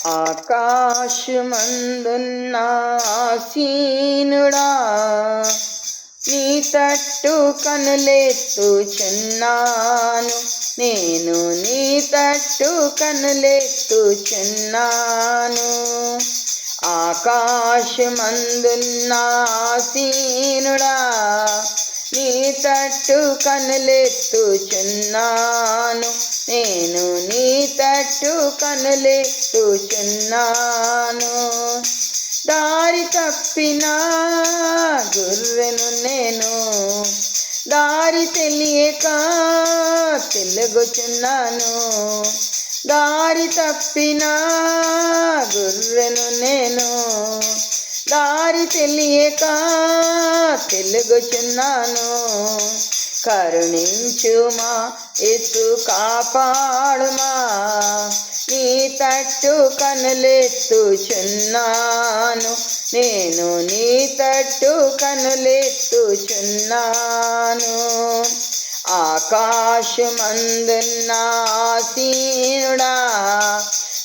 ఆకాశమందున్న ఆసీనుడా, నీ తట్టు కనులెత్తుచున్నాను, నేను నీ తట్టు కనులెత్తుచున్నాను. ఆకాశమందున్న ఆసీనుడా, నీ తట్టు కనులెత్తుచున్నాను, నేను నీ తట్టు కనులెత్తుచున్నాను. దారి తప్పిన గొర్రెను నేను, దారి తెలియక తిరుగుచున్నాను. దారి తప్పిన గొర్రెను నేను, దారి తెలియక తిరుగుచున్నాను. కరుణించుమా యేసు, కాపాడుమా, నీ తట్టు కనులెత్తుచున్నాను, నేను నీ తట్టు కనులెత్తుచున్నాను. ఆకాశమందున్న ఆసీనుడా,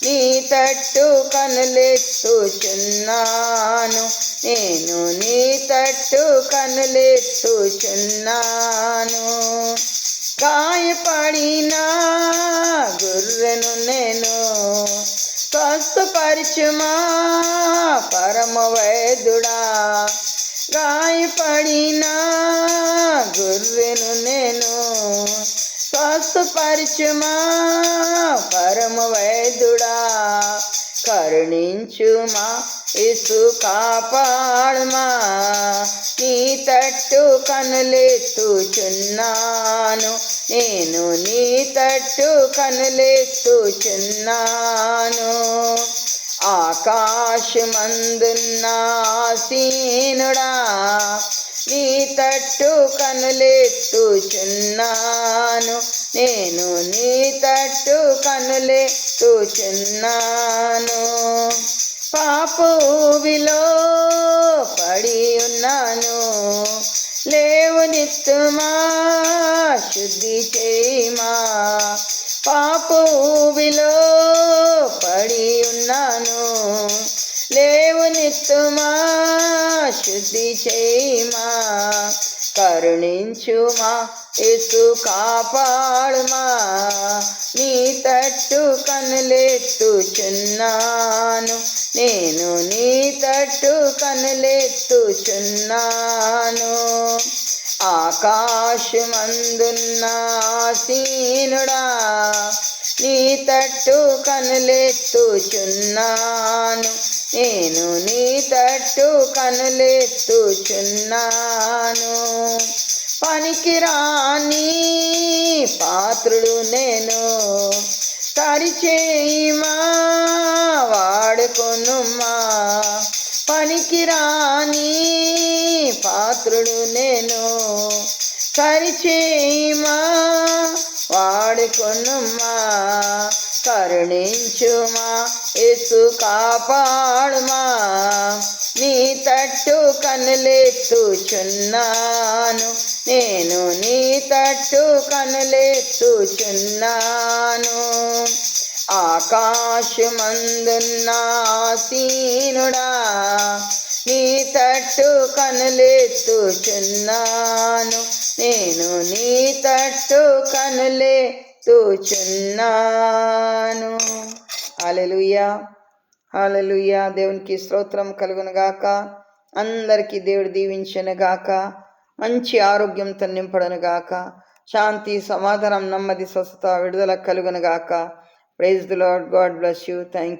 నీ తట్టు కనులెత్తుచున్నాను, నేను నీ తట్టు కనులెత్తుచున్నాను. గాయపడిన గొర్రెను నేను, స్వస్థపరచుమా పరమ వైద్యుడా. గాయపడిన గొర్రెను నేను, స్వస్థపరచుమా పరమ వైద్యుడా. కరుణించుమా యేసు, కాపాడుమా, నీ తట్టు కనులెత్తుచున్నాను, నేను నీ తట్టు కనులెత్తుచున్నాను. ఆకాశమందున్న ఆసీనుడా, నీ తట్టు కనులెత్తుచున్నాను, నేను నీ తట్టు కనులెత్తుచున్నాను. పాపూవిలో పడి ఉన్నాను, లేవనెత్తుమా, శుద్ధి చేయమా. పాపూవిలో పడి ఉన్నాను, లేవనెత్తుమా, శుద్ధి చేయమా. కరుణించుమా యేసు, కాపాడుమా, నీ తట్టు కనులెత్తుచున్నాను, నేను నీ తట్టు కనులెత్తుచున్నాను. ఆకాశమందున్న ఆసీనుడా, నీ తట్టు కనులెత్తుచున్నాను, నేను నీ తట్టు కనులెత్తుచున్నాను. పనికిరాని పాత్రుడు నేను, సరిచేయమా వాడుకొనుమా. పనికిరాని పాత్రుడు నేను, సరిచేయమా వాడుకొనుమా. కరుణించుమా యేసు, కాపాడుమా, నీ తట్టు కనులెత్తుచున్నాను, నేను నీ తట్టు కనులెత్తుచున్నాను. ఆకాశమందున్న ఆసీనుడా, నీ తట్టు కనులెత్తుచున్నాను, నేను నీ తట్టు కనులెత్తుచున్నాను. హల్లెలూయా, హల్లెలూయా. దేవునికి స్తోత్రం కలుగునుగాక. అందరికీ దేవుడు దీవించునుగాక. మంచి ఆరోగ్యంతో నింపడునుగాక. శాంతి, సమాధానం, నెమ్మది, స్వస్థత, విడుదల కలుగునుగాక. Praise the Lord. God bless you. Thank you.